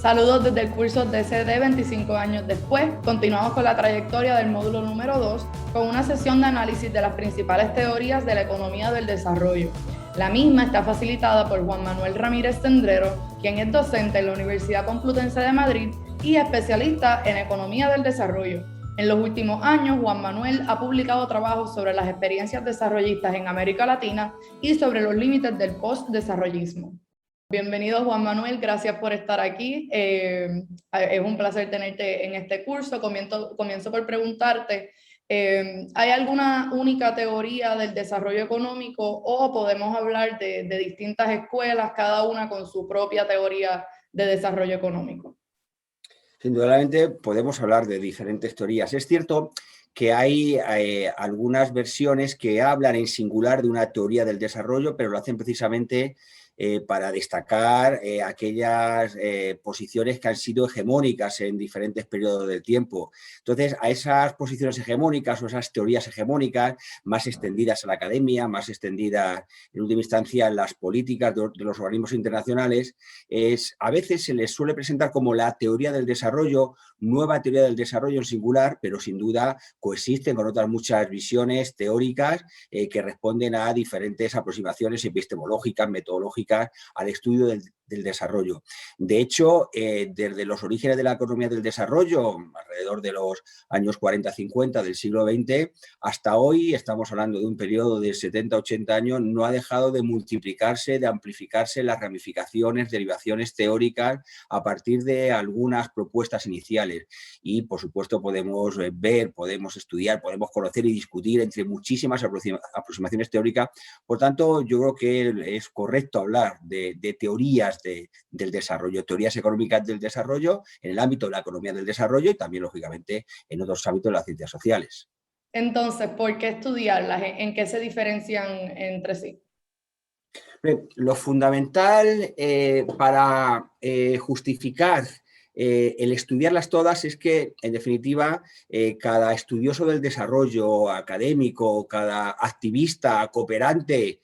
Saludos desde el curso DCD 25 años después. Continuamos con la trayectoria del módulo número 2 con una sesión de análisis de las principales teorías de la economía del desarrollo. La misma está facilitada por Juan Manuel Ramírez Tendrero, quien es docente en la Universidad Complutense de Madrid y especialista en economía del desarrollo. En los últimos años, Juan Manuel ha publicado trabajos sobre las experiencias desarrollistas en América Latina y sobre los límites del postdesarrollismo. Bienvenido, Juan Manuel, gracias por estar aquí. Es un placer tenerte en este curso. Comienzo por preguntarte, ¿hay alguna única teoría del desarrollo económico o podemos hablar de distintas escuelas, cada una con su propia teoría de desarrollo económico? Indudablemente podemos hablar de diferentes teorías. Es cierto que hay algunas versiones que hablan en singular de una teoría del desarrollo, pero lo hacen precisamente para destacar aquellas posiciones que han sido hegemónicas en diferentes periodos del tiempo. Entonces, a esas posiciones hegemónicas o esas teorías hegemónicas más extendidas en la academia, más extendidas en última instancia en las políticas de los organismos internacionales, a veces se les suele presentar como la teoría del desarrollo, nueva teoría del desarrollo en singular, pero sin duda coexisten con otras muchas visiones teóricas que responden a diferentes aproximaciones epistemológicas, metodológicas al estudio del desarrollo. De hecho, desde los orígenes de la economía del desarrollo, alrededor de los años 40-50 del siglo XX, hasta hoy, estamos hablando de un periodo de 70-80 años, no ha dejado de multiplicarse, de amplificarse las ramificaciones, derivaciones teóricas a partir de algunas propuestas iniciales. Y, por supuesto, podemos ver, podemos estudiar, podemos conocer y discutir entre muchísimas aproximaciones teóricas. Por tanto, yo creo que es correcto hablar de teorías del desarrollo, teorías económicas del desarrollo en el ámbito de la economía del desarrollo y también, lógicamente, en otros ámbitos de las ciencias sociales. Entonces, ¿por qué estudiarlas? ¿En qué se diferencian entre sí? Lo fundamental para justificar el estudiarlas todas es que, en definitiva, cada estudioso del desarrollo académico, cada activista, cooperante,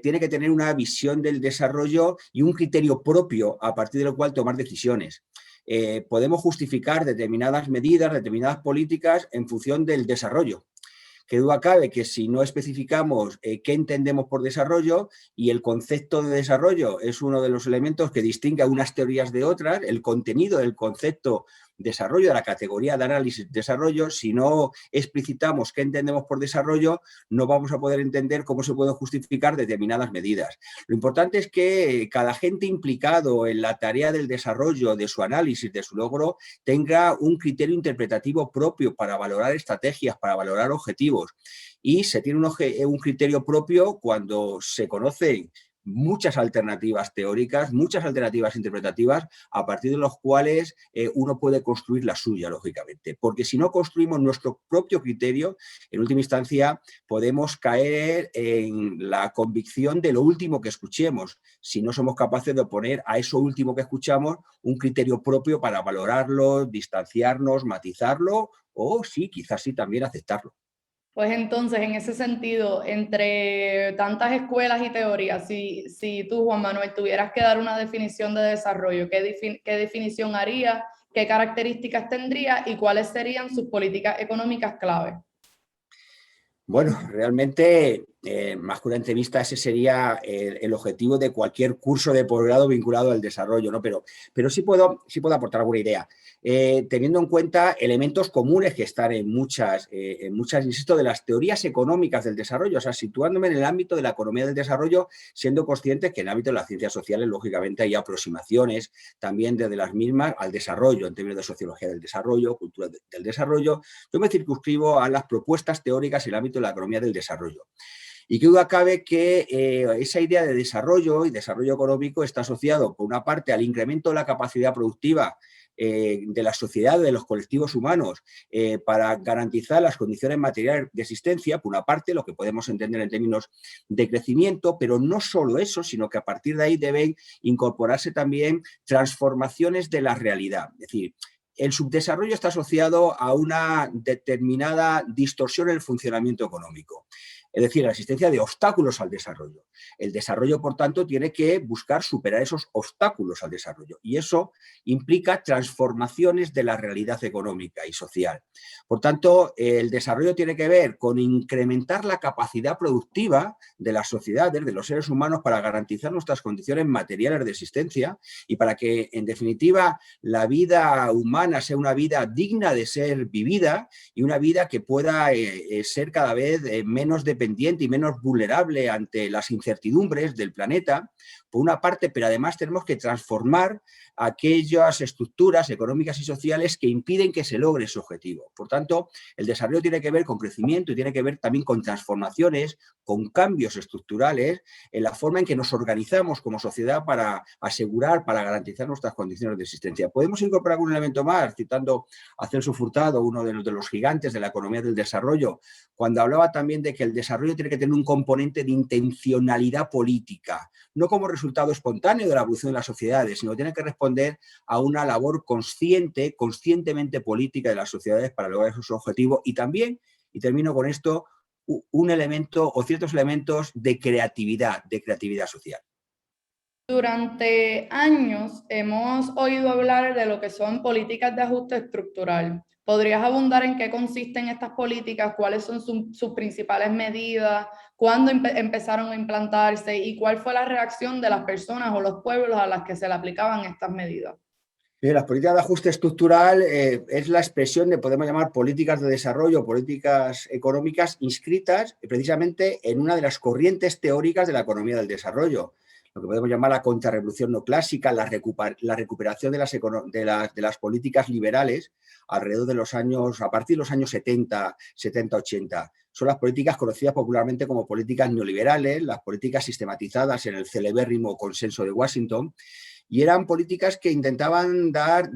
tiene que tener una visión del desarrollo y un criterio propio a partir del cual tomar decisiones. Podemos justificar determinadas medidas, determinadas políticas en función del desarrollo. Qué duda cabe que si no especificamos qué entendemos por desarrollo, y el concepto de desarrollo es uno de los elementos que distingue a unas teorías de otras, el contenido del concepto desarrollo, de la categoría de análisis desarrollo, si no explicitamos qué entendemos por desarrollo, no vamos a poder entender cómo se pueden justificar determinadas medidas. Lo importante es que cada agente implicado en la tarea del desarrollo, de su análisis, de su logro, tenga un criterio interpretativo propio para valorar estrategias, para valorar objetivos. Y se tiene un criterio propio cuando se conocen muchas alternativas teóricas, muchas alternativas interpretativas, a partir de los cuales uno puede construir la suya, lógicamente. Porque si no construimos nuestro propio criterio, en última instancia podemos caer en la convicción de lo último que escuchemos, si no somos capaces de poner a eso último que escuchamos un criterio propio para valorarlo, distanciarnos, matizarlo o sí, quizás sí también aceptarlo. Pues entonces, en ese sentido, entre tantas escuelas y teorías, si tú, Juan Manuel, tuvieras que dar una definición de desarrollo, ¿qué definición haría? ¿Qué características tendría? ¿Y cuáles serían sus políticas económicas clave? Bueno, realmente, más que una entrevista, ese sería el objetivo de cualquier curso de posgrado vinculado al desarrollo, ¿no? Pero sí puedo aportar alguna idea. Teniendo en cuenta elementos comunes que están en muchas, insisto, de las teorías económicas del desarrollo, o sea, situándome en el ámbito de la economía del desarrollo, siendo conscientes que en el ámbito de las ciencias sociales, lógicamente, hay aproximaciones también desde las mismas al desarrollo, en términos de sociología del desarrollo, cultura del desarrollo. Yo me circunscribo a las propuestas teóricas en el ámbito de la economía del desarrollo. Y qué duda cabe que esa idea de desarrollo y desarrollo económico está asociado, por una parte, al incremento de la capacidad productiva de la sociedad, de los colectivos humanos, para garantizar las condiciones materiales de existencia, por una parte, lo que podemos entender en términos de crecimiento, pero no solo eso, sino que a partir de ahí deben incorporarse también transformaciones de la realidad. Es decir, el subdesarrollo está asociado a una determinada distorsión en el funcionamiento económico. es decir, la existencia de obstáculos al desarrollo. El desarrollo, por tanto, tiene que buscar superar esos obstáculos al desarrollo y eso implica transformaciones de la realidad económica y social. Por tanto, el desarrollo tiene que ver con incrementar la capacidad productiva de las sociedades, de los seres humanos, para garantizar nuestras condiciones materiales de existencia y para que, en definitiva, la vida humana sea una vida digna de ser vivida y una vida que pueda ser cada vez menos dependiente y menos vulnerable ante las incertidumbres del planeta, por una parte, pero además tenemos que transformar aquellas estructuras económicas y sociales que impiden que se logre ese objetivo. Por tanto, el desarrollo tiene que ver con crecimiento y tiene que ver también con transformaciones, con cambios estructurales en la forma en que nos organizamos como sociedad para asegurar, para garantizar nuestras condiciones de existencia. Podemos incorporar algún elemento más, citando a Celso Furtado, uno de los gigantes de la economía del desarrollo, cuando hablaba también de que el desarrollo tiene que tener un componente de intencionalidad política, no como resultado espontáneo de la evolución de las sociedades, sino que tiene que responder a una labor consciente, conscientemente política de las sociedades para lograr esos objetivos y también, y termino con esto, un elemento o ciertos elementos de creatividad social. Durante años hemos oído hablar de lo que son políticas de ajuste estructural. ¿Podrías abundar en qué consisten estas políticas, cuáles son sus principales medidas, cuándo empezaron a implantarse y cuál fue la reacción de las personas o los pueblos a las que se le aplicaban estas medidas? Bien, las políticas de ajuste estructural es la expresión de, podemos llamar, políticas de desarrollo, políticas económicas inscritas precisamente en una de las corrientes teóricas de la economía del desarrollo, lo que podemos llamar la contrarrevolución neoclásica, la recuperación de las políticas liberales alrededor de los años, a partir de los años 70, 80. Son las políticas conocidas popularmente como políticas neoliberales, las políticas sistematizadas en el celebérrimo Consenso de Washington, y eran políticas que intentaban dar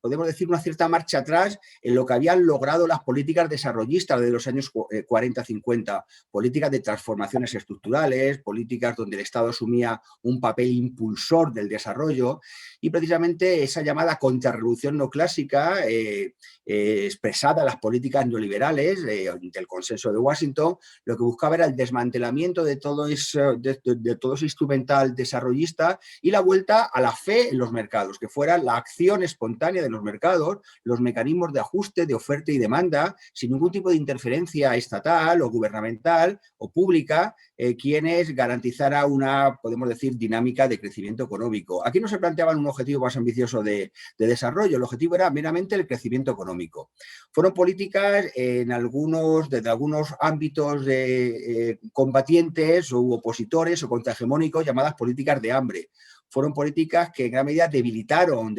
podemos decir, una cierta marcha atrás en lo que habían logrado las políticas desarrollistas de los años 40-50, políticas de transformaciones estructurales, políticas donde el Estado asumía un papel impulsor del desarrollo y precisamente esa llamada contrarrevolución neoclásica expresada en las políticas neoliberales del Consenso de Washington, lo que buscaba era el desmantelamiento de todo ese instrumental desarrollista y la vuelta a la fe en los mercados, que fuera la acción espontánea de los mercados, los mecanismos de ajuste de oferta y demanda, sin ningún tipo de interferencia estatal o gubernamental o pública, quienes garantizara una, podemos decir, dinámica de crecimiento económico. Aquí no se planteaban un objetivo más ambicioso de desarrollo, el objetivo era meramente el crecimiento económico. Fueron políticas desde algunos ámbitos combatientes u opositores o contrahegemónicos llamadas políticas de hambre. Fueron políticas que en gran medida debilitaron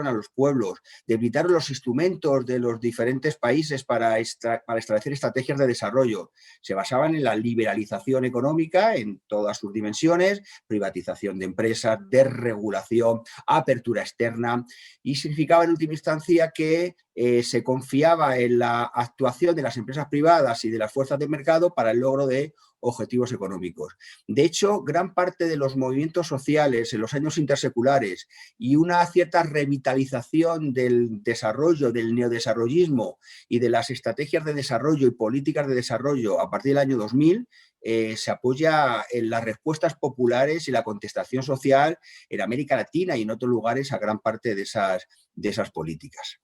a los pueblos, debilitaron los instrumentos de los diferentes países para establecer estrategias de desarrollo. Se basaban en la liberalización económica en todas sus dimensiones, privatización de empresas, desregulación, apertura externa, y significaba en última instancia que se confiaba en la actuación de las empresas privadas y de las fuerzas de mercado para el logro de objetivos económicos. De hecho, gran parte de los movimientos sociales en los años interseculares y una cierta revitalización del desarrollo, del neodesarrollismo y de las estrategias de desarrollo y políticas de desarrollo a partir del año 2000 se apoya en las respuestas populares y la contestación social en América Latina y en otros lugares a gran parte de esas políticas.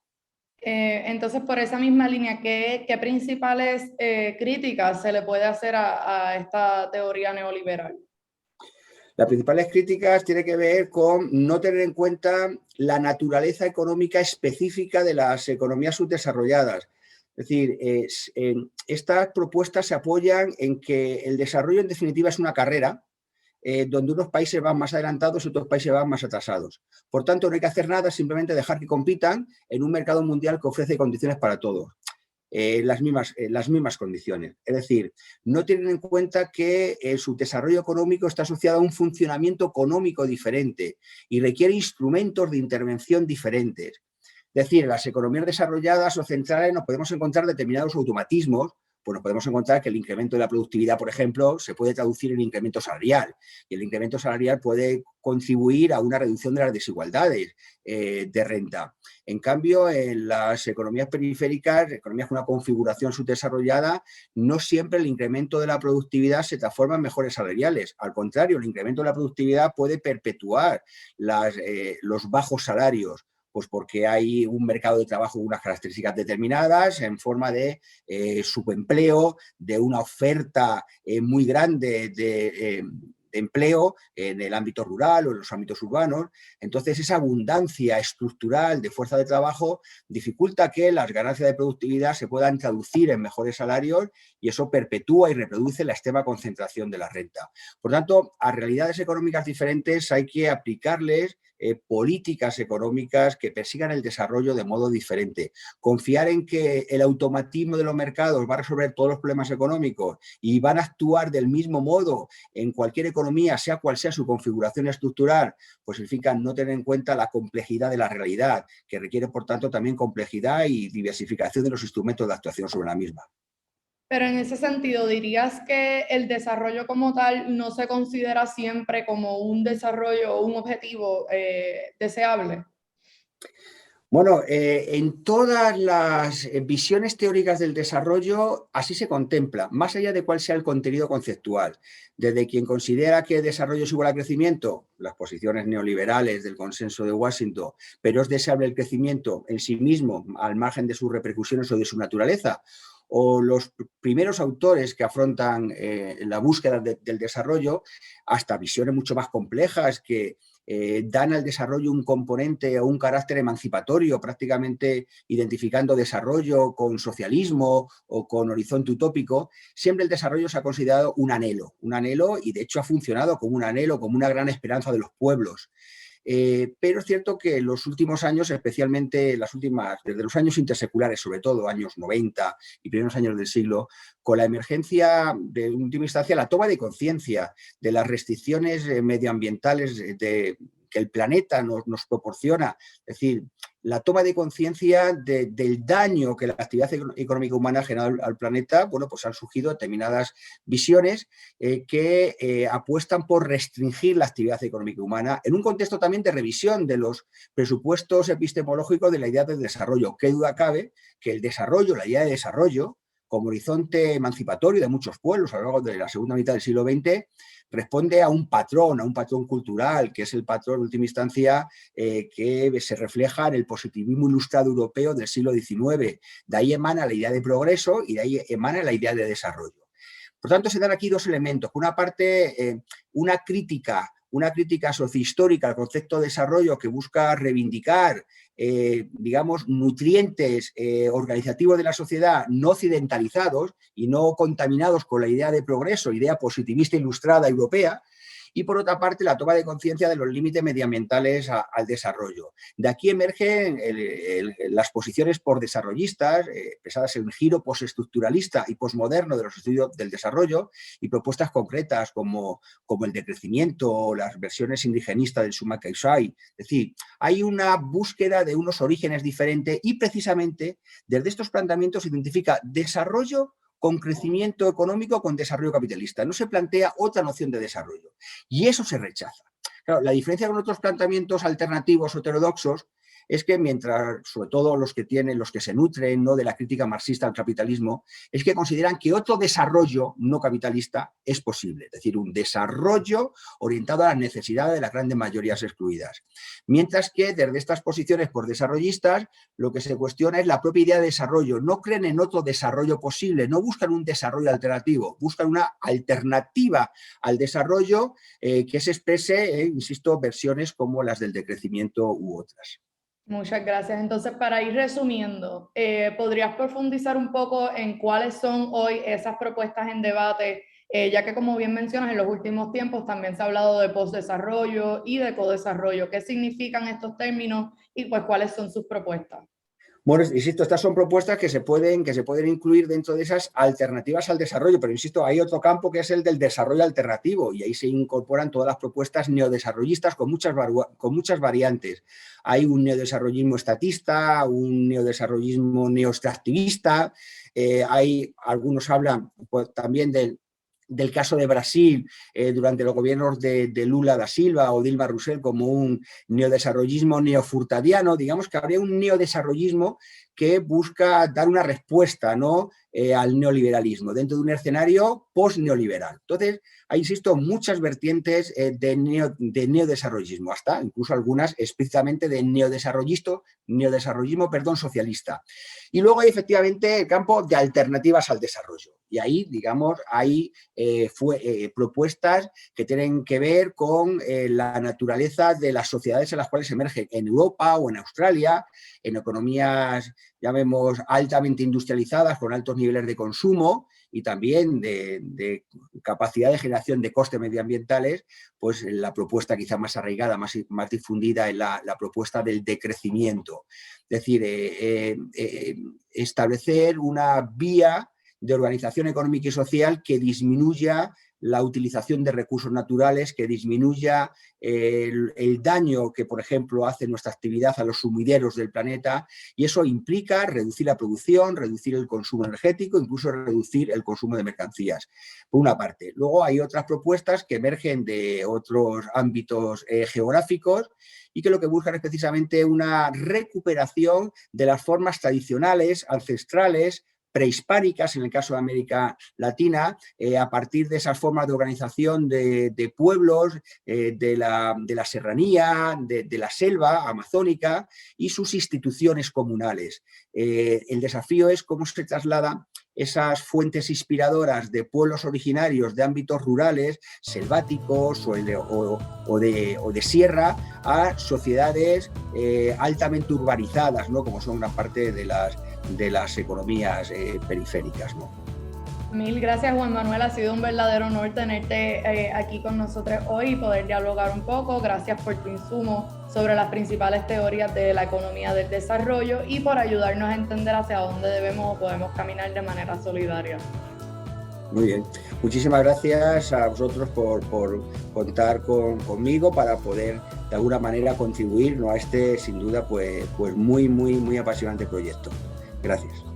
Entonces, por esa misma línea, ¿qué principales críticas se le puede hacer a esta teoría neoliberal? Las principales críticas tienen que ver con no tener en cuenta la naturaleza económica específica de las economías subdesarrolladas. Es decir, estas propuestas se apoyan en que el desarrollo en definitiva es una carrera donde unos países van más adelantados y otros países van más atrasados. Por tanto, no hay que hacer nada, simplemente dejar que compitan en un mercado mundial que ofrece condiciones para todos. Las mismas condiciones. Es decir, no tienen en cuenta que su desarrollo económico está asociado a un funcionamiento económico diferente y requiere instrumentos de intervención diferentes. Es decir, en las economías desarrolladas o centrales nos podemos encontrar determinados automatismos, pues nos podemos encontrar que el incremento de la productividad, por ejemplo, se puede traducir en incremento salarial, y el incremento salarial puede contribuir a una reducción de las desigualdades de renta. En cambio, en las economías periféricas, economías con una configuración subdesarrollada, no siempre el incremento de la productividad se transforma en mejores salariales. Al contrario, el incremento de la productividad puede perpetuar los bajos salarios, pues porque hay un mercado de trabajo con unas características determinadas en forma de subempleo, de una oferta muy grande de empleo en el ámbito rural o en los ámbitos urbanos. Entonces, esa abundancia estructural de fuerza de trabajo dificulta que las ganancias de productividad se puedan traducir en mejores salarios, y eso perpetúa y reproduce la extrema concentración de la renta. Por tanto, a realidades económicas diferentes hay que aplicarles políticas económicas que persigan el desarrollo de modo diferente. Confiar en que el automatismo de los mercados va a resolver todos los problemas económicos y van a actuar del mismo modo en cualquier economía, sea cual sea su configuración estructural, pues significa no tener en cuenta la complejidad de la realidad, que requiere, por tanto, también complejidad y diversificación de los instrumentos de actuación sobre la misma. Pero en ese sentido, ¿dirías que el desarrollo como tal no se considera siempre como un desarrollo o un objetivo deseable? Bueno, en todas las visiones teóricas del desarrollo así se contempla, más allá de cuál sea el contenido conceptual. Desde quien considera que el desarrollo es igual a crecimiento, las posiciones neoliberales del consenso de Washington, pero es deseable el crecimiento en sí mismo, al margen de sus repercusiones o de su naturaleza, o los primeros autores que afrontan la búsqueda del desarrollo, hasta visiones mucho más complejas que dan al desarrollo un componente o un carácter emancipatorio, prácticamente identificando desarrollo con socialismo o con horizonte utópico. Siempre el desarrollo se ha considerado un anhelo, y de hecho ha funcionado como un anhelo, como una gran esperanza de los pueblos. Pero es cierto que en los últimos años, especialmente desde los años interseculares, sobre todo años 90 y primeros años del siglo, con la emergencia de, en última instancia, la toma de conciencia de las restricciones medioambientales que el planeta nos proporciona, es decir, la toma de conciencia del daño que la actividad económica humana genera al planeta, bueno, pues han surgido determinadas visiones que apuestan por restringir la actividad económica humana en un contexto también de revisión de los presupuestos epistemológicos de la idea del desarrollo. Qué duda cabe que el desarrollo, la idea de desarrollo, como horizonte emancipatorio de muchos pueblos a lo largo de la segunda mitad del siglo XX, responde a un patrón cultural, que es el patrón, en última instancia, que se refleja en el positivismo ilustrado europeo del siglo XIX. De ahí emana la idea de progreso y de ahí emana la idea de desarrollo. Por tanto, se dan aquí dos elementos. Por una parte, una crítica sociohistórica al concepto de desarrollo que busca reivindicar, digamos, nutrientes organizativos de la sociedad no occidentalizados y no contaminados con la idea de progreso, idea positivista ilustrada europea, y por otra parte la toma de conciencia de los límites medioambientales al desarrollo. De aquí emergen las posiciones postdesarrollistas, expresadas en un giro postestructuralista y posmoderno de los estudios del desarrollo, y propuestas concretas como el decrecimiento o las versiones indigenistas del Summa Kaisai. Es decir, hay una búsqueda de unos orígenes diferentes y precisamente desde estos planteamientos se identifica desarrollo con crecimiento económico, con desarrollo capitalista. No se plantea otra noción de desarrollo. Y eso se rechaza. Claro, la diferencia con otros planteamientos alternativos o heterodoxos es que mientras, sobre todo los que se nutren, ¿no?, de la crítica marxista al capitalismo, es que consideran que otro desarrollo no capitalista es posible, es decir, un desarrollo orientado a las necesidades de las grandes mayorías excluidas. Mientras que desde estas posiciones por desarrollistas, lo que se cuestiona es la propia idea de desarrollo. No creen en otro desarrollo posible, no buscan un desarrollo alternativo, buscan una alternativa al desarrollo que se exprese, insisto, versiones como las del decrecimiento u otras. Muchas gracias. Entonces, para ir resumiendo, ¿podrías profundizar un poco en cuáles son hoy esas propuestas en debate? Ya que, como bien mencionas, en los últimos tiempos también se ha hablado de postdesarrollo y de codesarrollo. ¿Qué significan estos términos y pues cuáles son sus propuestas? Bueno, insisto, estas son propuestas que se pueden incluir dentro de esas alternativas al desarrollo, pero insisto, hay otro campo que es el del desarrollo alternativo y ahí se incorporan todas las propuestas neodesarrollistas con muchas variantes. Hay un neodesarrollismo estatista, un neodesarrollismo neoextractivista, algunos hablan pues, también del caso de Brasil durante los gobiernos de Lula da Silva o Dilma Rousseff como un neodesarrollismo neofurtadiano. Digamos que habría un neodesarrollismo que busca dar una respuesta, ¿no?, al neoliberalismo dentro de un escenario post-neoliberal. Entonces, hay, insisto, muchas vertientes de neodesarrollismo, hasta incluso algunas explícitamente de neodesarrollismo socialista. Y luego hay efectivamente el campo de alternativas al desarrollo. Y ahí, digamos, hay propuestas que tienen que ver con la naturaleza de las sociedades en las cuales emergen en Europa o en Australia, en economías, llamemos, altamente industrializadas, con altos niveles de consumo y también de capacidad de generación de costes medioambientales, pues la propuesta quizá más arraigada, más difundida es la propuesta del decrecimiento. Es decir, establecer una vía de organización económica y social que disminuya la utilización de recursos naturales, que disminuya el daño que, por ejemplo, hace nuestra actividad a los sumideros del planeta, y eso implica reducir la producción, reducir el consumo energético, incluso reducir el consumo de mercancías, por una parte. Luego hay otras propuestas que emergen de otros ámbitos geográficos y que lo que buscan es precisamente una recuperación de las formas tradicionales, ancestrales, prehispánicas, en el caso de América Latina, a partir de esas formas de organización de pueblos, de la serranía, de la selva amazónica y sus instituciones comunales. El desafío es cómo se traslada esas fuentes inspiradoras de pueblos originarios de ámbitos rurales, selváticos o de sierra, a sociedades altamente urbanizadas, ¿no?, como son una parte de las economías periféricas, ¿no? Mil gracias, Juan Manuel. Ha sido un verdadero honor tenerte aquí con nosotros hoy y poder dialogar un poco. Gracias por tu insumo sobre las principales teorías de la economía del desarrollo y por ayudarnos a entender hacia dónde debemos o podemos caminar de manera solidaria. Muy bien. Muchísimas gracias a vosotros por contar conmigo para poder de alguna manera contribuir, ¿no?, a este, sin duda, pues muy apasionante proyecto. Gracias.